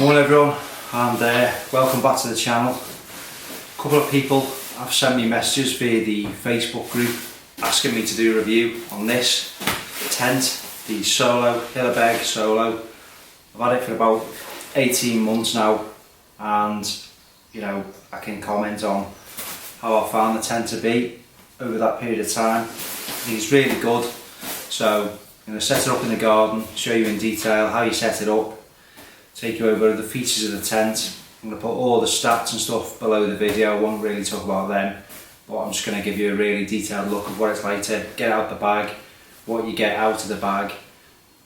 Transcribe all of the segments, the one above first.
Morning everyone, and welcome back to the channel. A couple of people have sent me messages via the Facebook group asking me to do a review on this tent, the Hilleberg Soulo. I've had it for about 18 months now, and you know, I can comment on how I found the tent to be over that period of time. I think it's really good. So I'm going to set it up in the garden, show you in detail how you set it up, take you over the features of the tent. I'm going to put all the stats and stuff below the video. I won't really talk about them, but I'm just going to give you a really detailed look of what it's like to get out the bag, what you get out of the bag,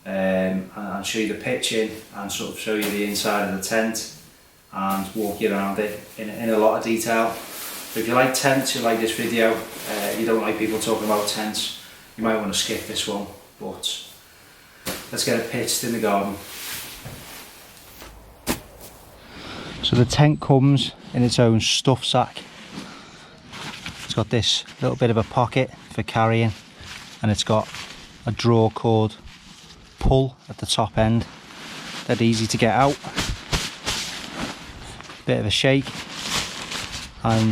and show you the pitching and sort of show you the inside of the tent and walk you around it in a lot of detail. So if you like tents, you like this video, you don't like people talking about tents, you might want to skip this one, but let's get it pitched in the garden. So the tent comes in its own stuff sack. It's got this little bit of a pocket for carrying, and it's got a draw cord pull at the top end. Dead easy to get out. Bit of a shake, and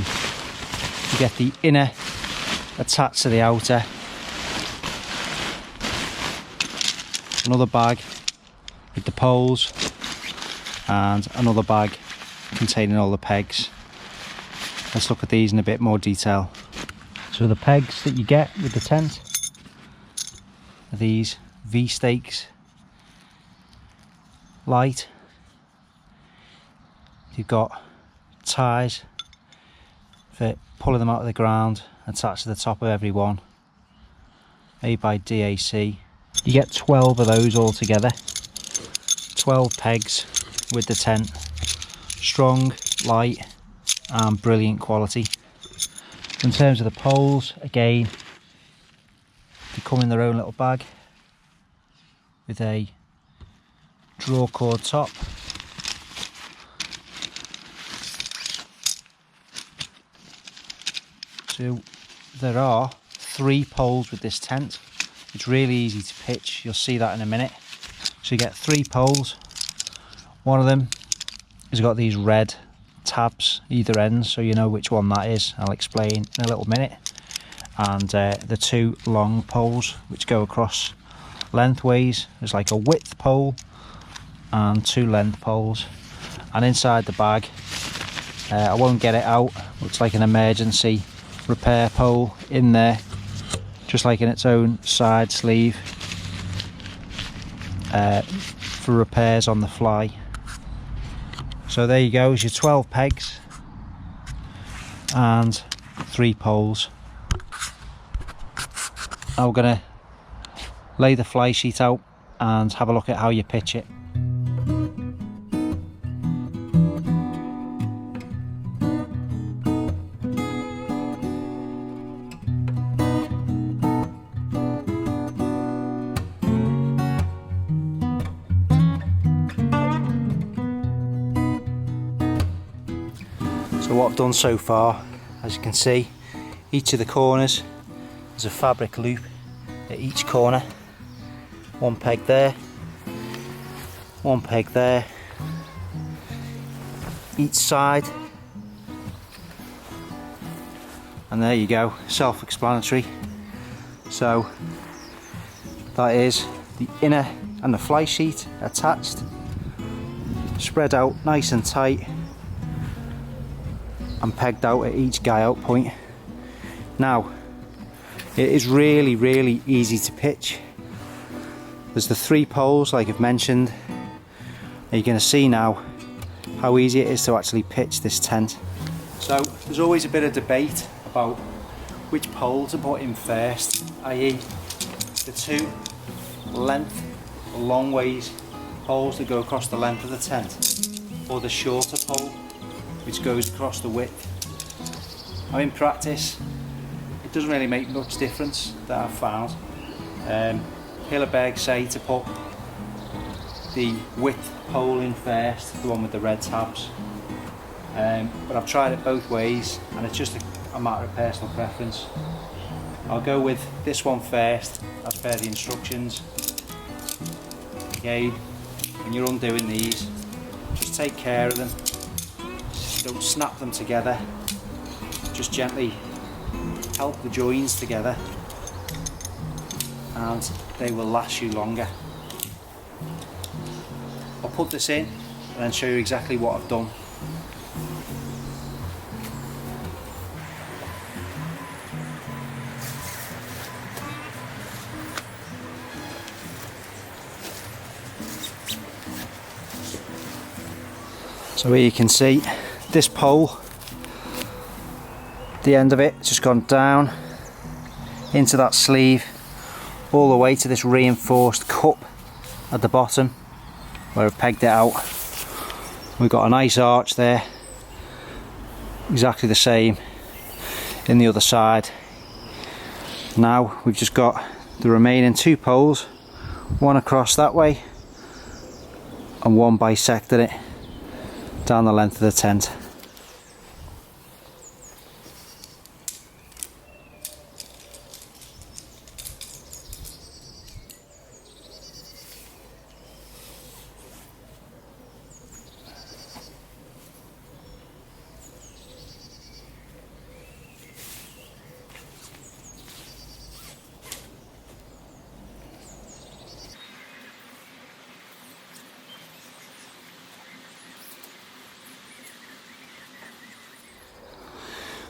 you get the inner attached to the outer. Another bag with the poles, and another bag containing all the pegs. Let's look at these in a bit more detail. So the pegs that you get with the tent are these V-stakes, light. You've got ties for pulling them out of the ground, attached to the top of every one, made by DAC. You get 12 of those all together, 12 pegs with the tent. Strong, light and brilliant quality. In terms of the poles, again, they come in their own little bag with a draw cord top. So there are 3 poles with this tent. It's really easy to pitch, you'll see that in a minute. So you get 3 poles. One of them has got these red tabs either end, so you know which one that is. I'll explain in a little minute. And the 2 long poles which go across lengthways. There's like a width pole and 2 length poles. And inside the bag, I won't get it out, looks like an emergency repair pole in there, just like in its own side sleeve, for repairs on the fly. So there you go, is your 12 pegs and 3 poles. Now we're going to lay the fly sheet out and have a look at how you pitch it. So what I've done so far, as you can see, each of the corners, there's a fabric loop at each corner. 1 peg there, 1 peg there, each side, and there you go, self-explanatory. So that is the inner and the fly sheet attached, spread out nice and tight and pegged out at each guy out point. Now it is really easy to pitch. There's the 3 poles like I've mentioned, and you're going to see now how easy it is to actually pitch this tent. So there's always a bit of debate about which pole to put in first, i.e. the 2 length or long ways poles that go across the length of the tent, or the shorter pole which goes across the width. Now in practice it doesn't really make much difference that I've found. Hilleberg say to put the width pole in first, the one with the red tabs, but I've tried it both ways and it's just a matter of personal preference. I'll go with this one first as per the instructions. Again, when you're undoing these, Just take care of them. Don't snap them together. Just gently help the joins together and they will last you longer. I'll put this in and then show you exactly what I've done. So here you can see this pole, the end of it just gone down into that sleeve all the way to this reinforced cup at the bottom where I've pegged it out. We've got a nice arch there, exactly the same in the other side. Now we've just got the remaining 2 poles, one across that way and one bisecting it down the length of the tent.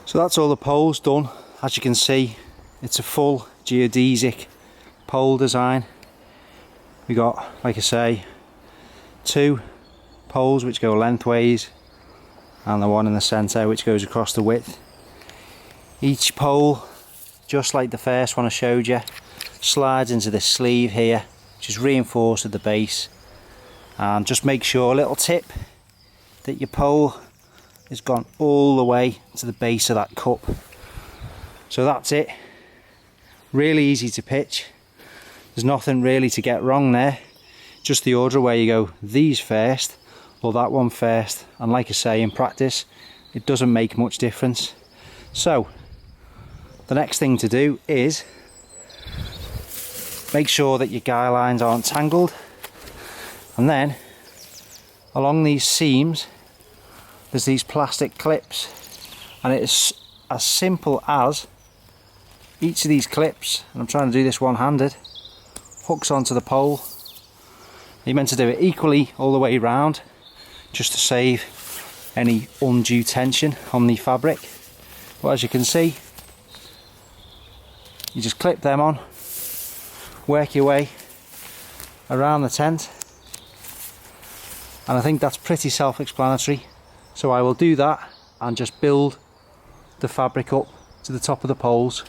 So that's all the poles done. As you can see, it's a full geodesic pole design. We got, like I say, 2 poles which go lengthways and the one in the centre which goes across the width. Each pole, just like the first one I showed you, slides into this sleeve here, which is reinforced at the base. And just make sure, a little tip, that your pole has gone all the way to the base of that cup. So that's it. Really easy to pitch. There's nothing really to get wrong there. Just the order where you go these first or that one first. And like I say, in practice, it doesn't make much difference. So the next thing to do is make sure that your guy lines aren't tangled. And then along these seams, there's these plastic clips, and it's as simple as each of these clips, and I'm trying to do this one-handed, hooks onto the pole. You're meant to do it equally all the way around, just to save any undue tension on the fabric. But as you can see, you just clip them on, work your way around the tent, and I think that's pretty self-explanatory. So I will do that and just build the fabric up to the top of the poles.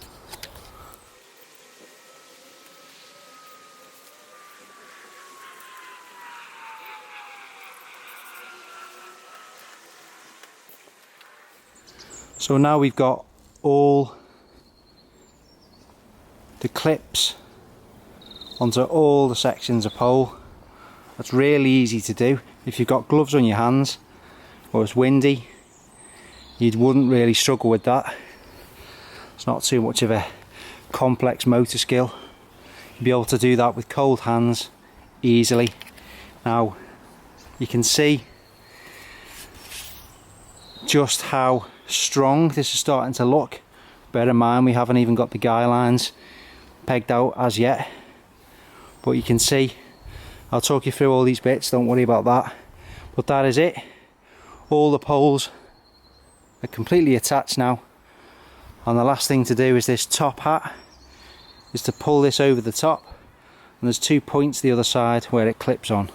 So now we've got all the clips onto all the sections of pole. That's really easy to do. If you've got gloves on your hands or it's windy, you wouldn't really struggle with that. It's not too much of a complex motor skill. You'll be able to do that with cold hands easily. Now you can see just how strong this is starting to look. Bear in mind we haven't even got the guy lines pegged out as yet, but you can see, I'll talk you through all these bits, don't worry about that. But that is it. All the poles are completely attached now, and the last thing to do is this top hat is to pull this over the top, and there's 2 points the other side where it clips on.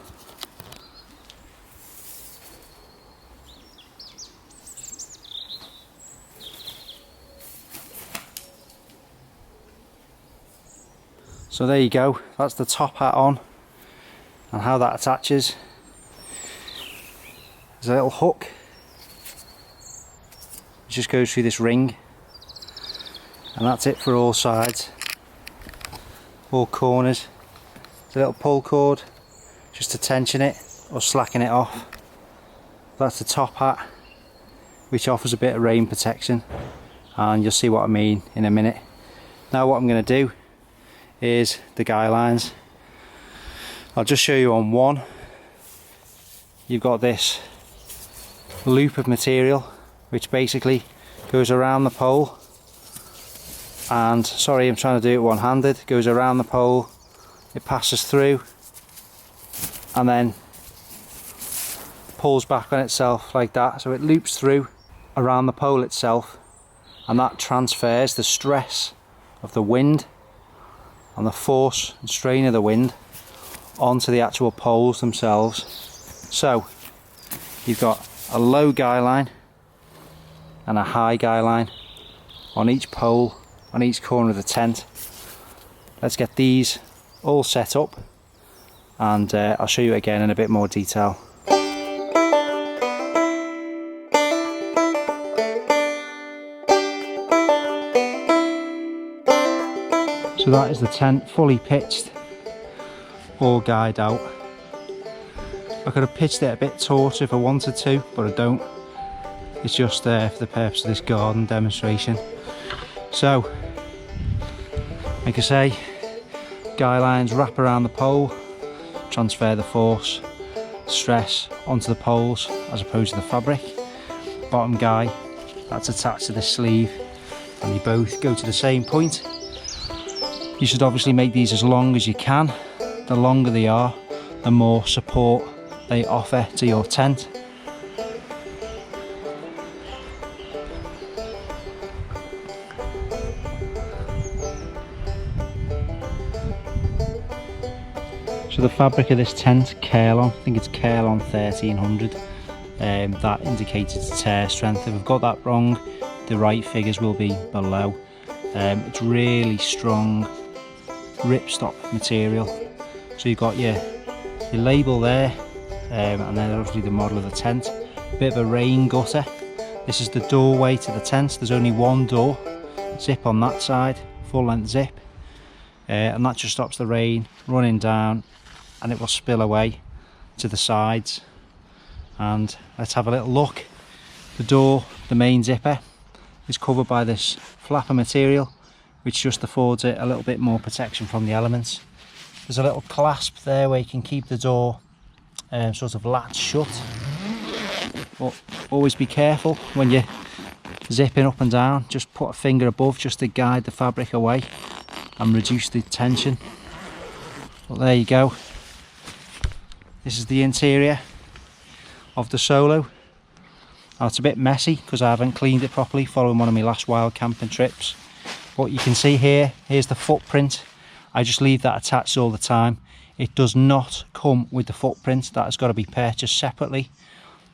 So there you go, that's the top hat on, and how that attaches. There's a little hook, it just goes through this ring, and that's it for all sides, all corners. There's a little pull cord just to tension it or slacken it off. That's the top hat, which offers a bit of rain protection, and you'll see what I mean in a minute. Now what I'm going to do is the guy lines. I'll just show you on one. you've got this loop of material which basically goes around the pole, and sorry, I'm trying to do it one-handed, goes around the pole, it passes through and then pulls back on itself like that. So it loops through around the pole itself, and that transfers the stress of the wind and the force and strain of the wind onto the actual poles themselves. So you've got a low guy line and a high guy line on each pole, on each corner of the tent. Let's get these all set up, and I'll show you again in a bit more detail. So that is the tent fully pitched, all guyed out. I could have pitched it a bit taut if I wanted to, but I don't. It's just there for the purpose of this garden demonstration. So, like I say, guy lines wrap around the pole, transfer the force, stress onto the poles as opposed to the fabric. Bottom guy, that's attached to the sleeve, and they both go to the same point. You should obviously make these as long as you can. The longer they are, the more support they offer to your tent. So the fabric of this tent, Kerlon, I think it's Kerlon 1300, that indicates its tear strength. If I've got that wrong, the right figures will be below. It's really strong ripstop material. So you've got your label there, and then obviously the model of the tent. A bit of a rain gutter. This is the doorway to the tent. There's only one door, zip on that side, full length zip, and that just stops the rain running down, and it will spill away to the sides. And let's have a little look. The door, the main zipper, is covered by this flapper material, which just affords it a little bit more protection from the elements. There's a little clasp there where you can keep the door sort of latched shut, but always be careful when you're zipping up and down. Just put a finger above just to guide the fabric away and reduce the tension. But there you go. This is the interior of the Soulo. Now it's a bit messy because I haven't cleaned it properly following one of my last wild camping trips. But you can see here's the footprint. I just leave that attached all the time. It does not come with the footprint. That has got to be purchased separately.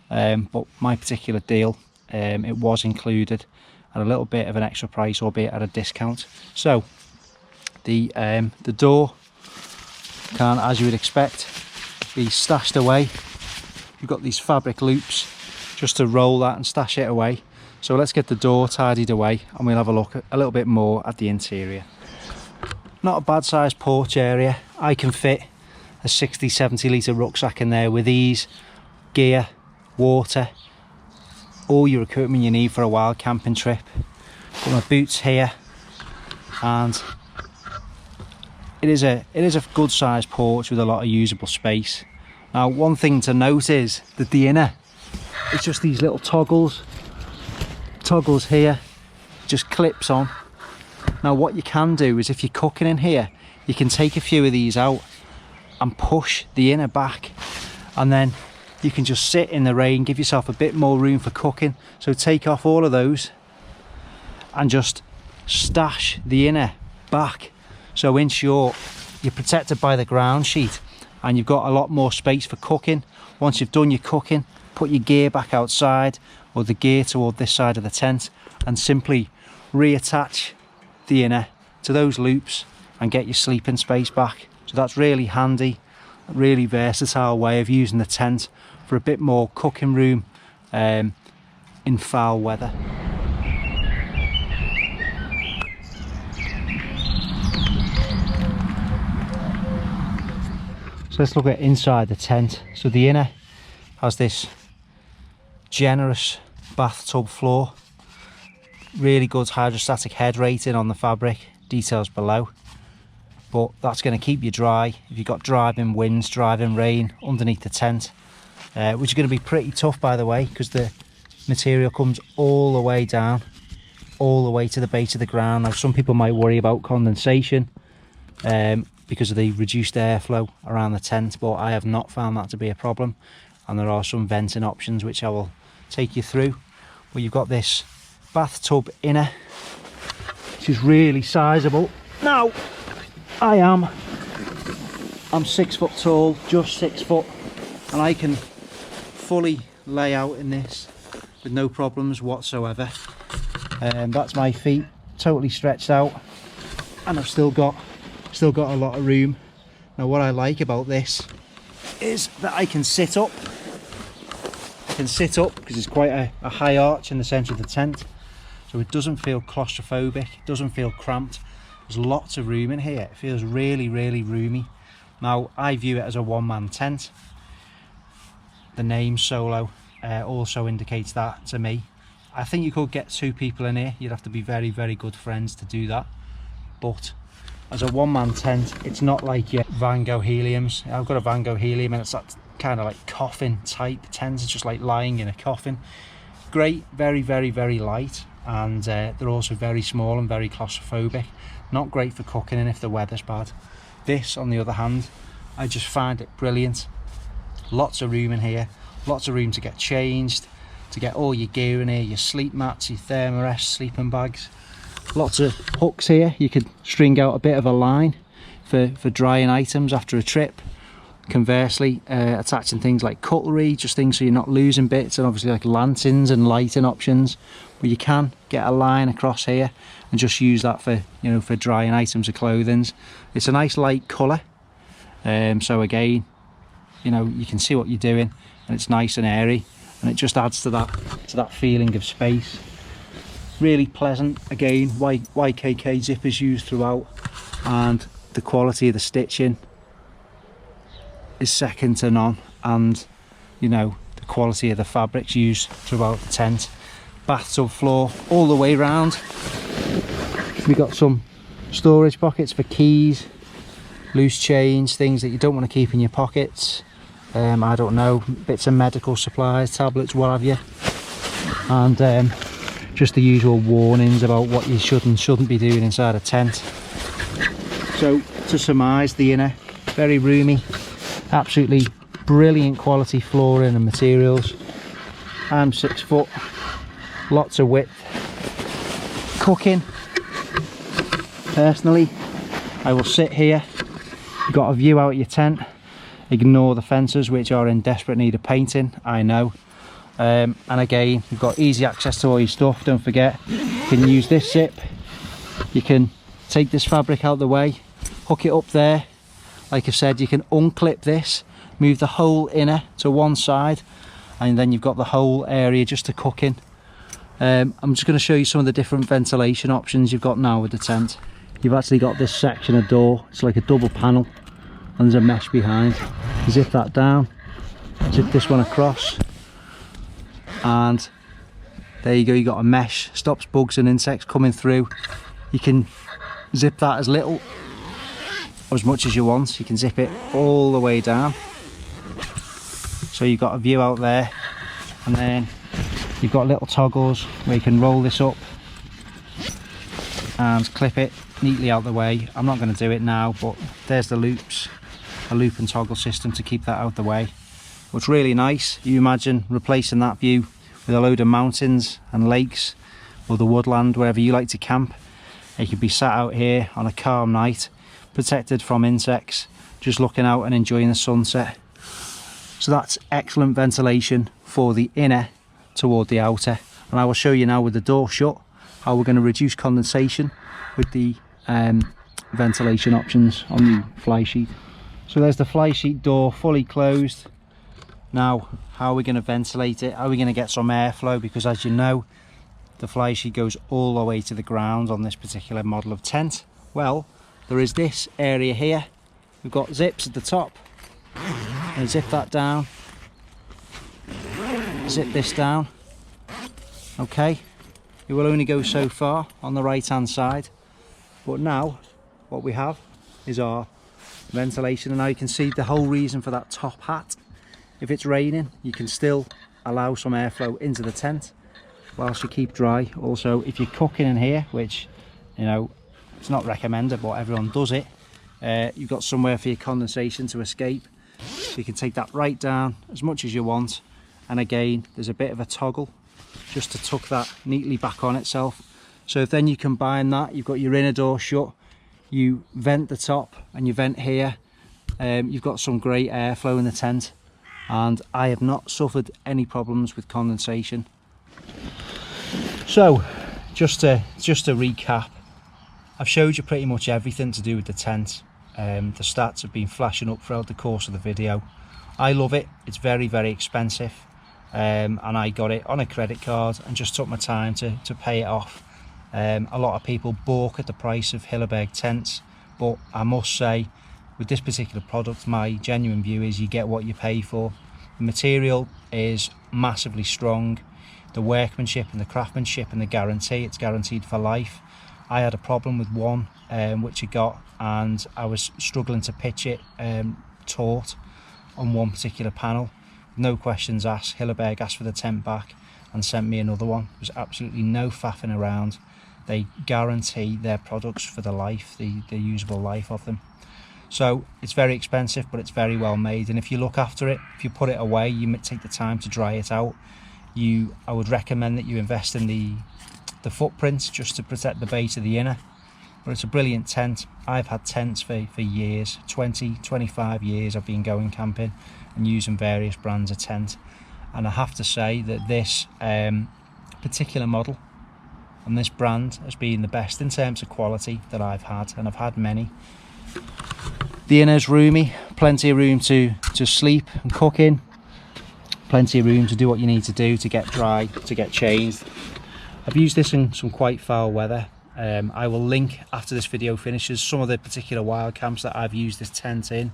But my particular deal, it was included at a little bit of an extra price, albeit at a discount. So the door can, as you would expect, be stashed away. You've got these fabric loops just to roll that and stash it away. So let's get the door tidied away and we'll have a look a little bit more at the interior. Not a bad sized porch area. I can fit a 60-70 litre rucksack in there with ease, gear, water, all your equipment you need for a wild camping trip. Got my boots here, and it is a good sized porch with a lot of usable space. Now one thing to note is that the inner, it's just these little toggles here, just clips on. Now what you can do is if you're cooking in here, you can take a few of these out and push the inner back, and then you can just sit in the rain, give yourself a bit more room for cooking. So take off all of those and just stash the inner back. So in short, you're protected by the ground sheet and you've got a lot more space for cooking. Once you've done your cooking, put your gear back outside or the gear toward this side of the tent and simply reattach the inner to those loops and get your sleeping space back. So that's really handy, really versatile way of using the tent for a bit more cooking room in foul weather. So let's look at inside the tent. So the inner has this generous bathtub floor, really good hydrostatic head rating on the fabric, details below, but that's going to keep you dry if you've got driving winds, driving rain underneath the tent. which is going to be pretty tough, by the way, because the material comes all the way down, all the way to the base of the ground. Now, some people might worry about condensation because of the reduced airflow around the tent, but I have not found that to be a problem, and there are some venting options which I will take you through. But you've got this bathtub inner, which is really sizable. Now, I'm 6 foot tall, just 6 foot, and I can fully lay out in this with no problems whatsoever. That's my feet totally stretched out, and I've still got a lot of room. Now, what I like about this is that I can sit up. I can sit up because it's quite a high arch in the centre of the tent, so it doesn't feel claustrophobic, it doesn't feel cramped. There's lots of room in here. It feels really, really roomy. Now, I view it as a one-man tent. The name Soulo also indicates that to me. I think you could get 2 people in here. You'd have to be very, very good friends to do that. But as a one-man tent, it's not like your Van Gogh Heliums. I've got a Van Gogh Helium, and it's that kind of like coffin type tent. It's just like lying in a coffin. Great, very, very, very light, and they're also very small and very claustrophobic. Not great for cooking in if the weather's bad. This, on the other hand, I just find it brilliant. Lots of room in here, lots of room to get changed, to get all your gear in here, your sleep mats, your thermarest, sleeping bags. Lots of hooks here. You could string out a bit of a line for drying items after a trip. Conversely, attaching things like cutlery, just things so you're not losing bits, and obviously like lanterns and lighting options. But you can get a line across here and just use that for, you know, for drying items of clothing. It's a nice light colour, so again, you know, you can see what you're doing, and it's nice and airy, and it just adds to that feeling of space. Really pleasant. Again, YKK zippers used throughout, and the quality of the stitching is second to none, and you know, the quality of the fabrics used throughout the tent. Bathtub floor all the way around. We got some storage pockets for keys, loose change, things that you don't want to keep in your pockets. I don't know, bits of medical supplies, tablets, what have you, and just the usual warnings about what you should and shouldn't be doing inside a tent. So to surmise, the inner, very roomy, absolutely brilliant quality flooring and materials. I'm 6 foot, lots of width. Cooking, personally, I will sit here. You've got a view out of your tent. Ignore the fences, which are in desperate need of painting, I know. And again, you've got easy access to all your stuff. Don't forget, you can use this zip. You can take this fabric out of the way, hook it up there. Like I said, you can unclip this, move the whole inner to one side, and then you've got the whole area just to cook in. I'm just going to show you some of the different ventilation options you've got now with the tent. You've actually got this section of door. It's like a double panel, and there's a mesh behind. Zip that down, zip this one across, and there you go. You got a mesh, stops bugs and insects coming through. You can zip that as little or as much as you want. You can zip it all the way down, so you've got a view out there, and then you've got little toggles where you can roll this up and clip it neatly out the way. I'm not going to do it now, but there's the loops, a loop and toggle system to keep that out the way. What's really nice, you imagine replacing that view with a load of mountains and lakes, or the woodland, wherever you like to camp. You could be sat out here on a calm night, protected from insects, just looking out and enjoying the sunset. So that's excellent ventilation for the inner toward the outer, and I will show you now with the door shut how we're going to reduce condensation with the ventilation options on the fly sheet. So there's the fly sheet door fully closed. Now, how are we going to ventilate it? How are we going to get some airflow? Because as you know, the fly sheet goes all the way to the ground on this particular model of tent. Well, there is this area here. We've got zips at the top, and zip that down, zip this down. Okay, it will only go so far on the right hand side, but now what we have is our ventilation. And now you can see the whole reason for that top hat if it's raining, you can still allow some airflow into the tent whilst you keep dry. Also, if you're cooking in here, which, you know, it's not recommended, but everyone does it, you've got somewhere for your condensation to escape. So you can take that right down as much as you want, and again there's a bit of a toggle just to tuck that neatly back on itself. So if then you combine that, you've got your inner door shut, you vent the top and you vent here, you've got some great airflow in the tent, and I have not suffered any problems with condensation. So just to recap, I've showed you pretty much everything to do with the tent. The stats have been flashing up throughout the course of the video. I love it. It's very, very expensive, and I got it on a credit card and just took my time to pay it off. A lot of people balk at the price of Hilleberg tents, but I must say, with this particular product, my genuine view is you get what you pay for. The material is massively strong. The workmanship and the craftsmanship and the guarantee, it's guaranteed for life. I had a problem with one which I got, and I was struggling to pitch it taut on one particular panel. No questions asked, Hilleberg asked for the tent back and sent me another one. There was absolutely no faffing around. They guarantee their products for the life, the usable life of them. So it's very expensive, but it's very well made, and if you look after it, if you put it away, you take the time to dry it out. I would recommend that you invest in the footprints just to protect the base of the inner. But it's a brilliant tent. I've had tents for years, 25 years I've been going camping and using various brands of tent, and I have to say that this particular model and this brand has been the best in terms of quality that I've had, and I've had many. The inner's roomy, plenty of room to sleep and cook in, plenty of room to do what you need to do, to get dry, to get changed. I've used this in some quite foul weather. I will link, after this video finishes, some of the particular wild camps that I've used this tent in.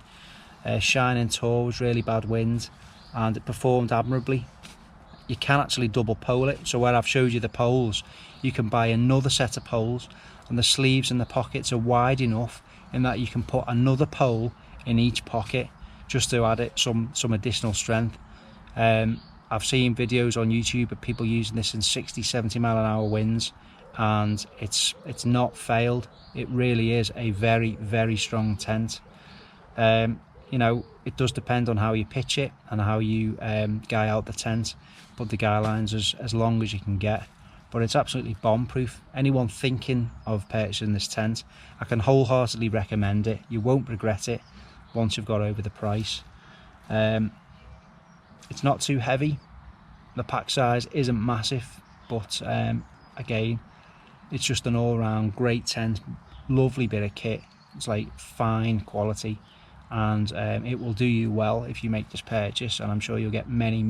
Shining Tor was really bad wind and it performed admirably. You can actually double pole it, so where I've showed you the poles, you can buy another set of poles, and the sleeves and the pockets are wide enough in that you can put another pole in each pocket just to add it some additional strength. I've seen videos on YouTube of people using this in 60-70 mile an hour winds, and it's not failed. It really is a very, very strong tent. You know, it does depend on how you pitch it and how you guy out the tent, but the guy lines as long as you can get. But it's absolutely bomb proof. Anyone thinking of purchasing this tent, I can wholeheartedly recommend it. You won't regret it once you've got over the price. It's not too heavy, the pack size isn't massive, but again, it's just an all-round great tent, lovely bit of kit. It's like fine quality, and it will do you well if you make this purchase, and I'm sure you'll get many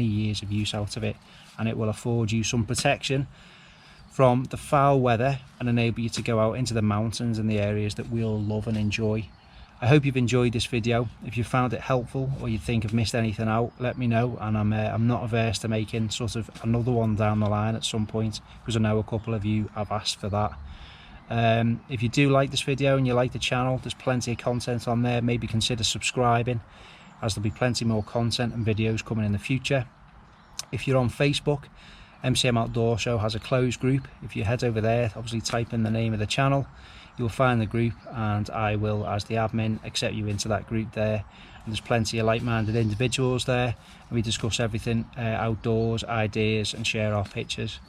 years of use out of it, and it will afford you some protection from the foul weather and enable you to go out into the mountains and the areas that we'll love and enjoy. I hope you've enjoyed this video. If you found it helpful or you think I've missed anything out, let me know, and I'm not averse to making sort of another one down the line at some point, because I know a couple of you have asked for that. If you do like this video and you like the channel, there's plenty of content on there. Maybe consider subscribing, as there'll be plenty more content and videos coming in the future. If you're on Facebook, MCM Outdoor Show has a closed group. If you head over there, obviously type in the name of the channel, you'll find the group, and I will, as the admin, accept you into that group there. And there's plenty of like-minded individuals there, and we discuss everything outdoors, ideas, and share our pictures.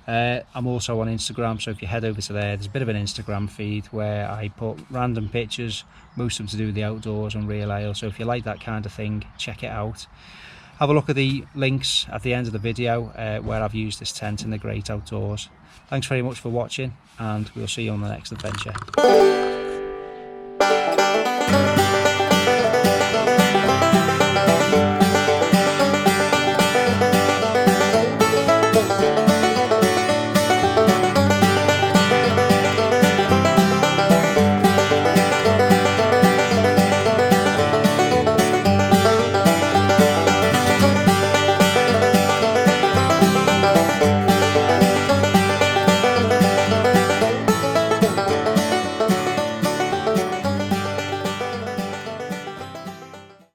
I'm also on Instagram, so if you head over to there, there's a bit of an Instagram feed where I put random pictures, most of them to do with the outdoors and real ale. So if you like that kind of thing, check it out. Have a look at the links at the end of the video where I've used this tent in the great outdoors. Thanks very much for watching, and we'll see you on the next adventure.